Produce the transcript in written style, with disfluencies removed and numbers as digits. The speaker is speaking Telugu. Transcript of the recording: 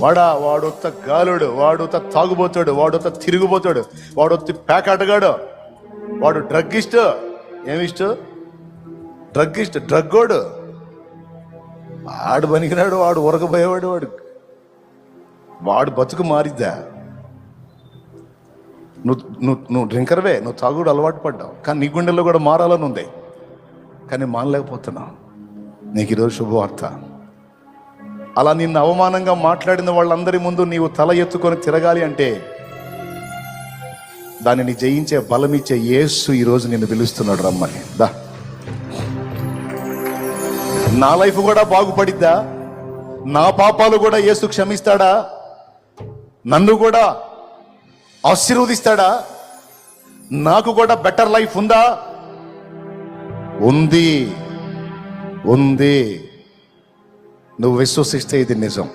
వాడొత్త గాలుడు, వాడొత్త తాగుబోతాడు, వాడొత్త తిరిగిపోతాడు, వాడొత్తి పేకాటగాడు, వాడు డ్రగ్గిస్ట్. ఏమిస్ట్? డ్రగ్గిస్ట్, డ్రగ్గోడు. వాడు పనికినాడు, వాడు ఉరకపోయేవాడు. వాడు బతుకు మారిద్దా? నువ్వు డ్రింకర్వే, నువ్వు తాగుడు అలవాటు పడ్డావు, కానీ నీ గుండెల్లో కూడా మారాలని ఉంది, కానీ మానలేకపోతున్నావు. నీకు ఈరోజు శుభవార్త. అలా నిన్ను అవమానంగా మాట్లాడిన వాళ్ళందరి ముందు నీవు తల ఎత్తుకొని తిరగాలి అంటే దానిని జయించే బలమిచ్చే యేసు ఈరోజు నిన్ను పిలుస్తున్నాడు, రమ్మని. దా, నా లైఫ్ కూడా బాగుపడిద్దా? నా పాపాలు కూడా యేసు క్షమిస్తాడా? నన్ను కూడా ఆశీర్వదిస్తాడా? నాకు కూడా బెటర్ లైఫ్ ఉందా? ఉంది. నువ్వు విశ్వసిస్తే ఇది నిజం.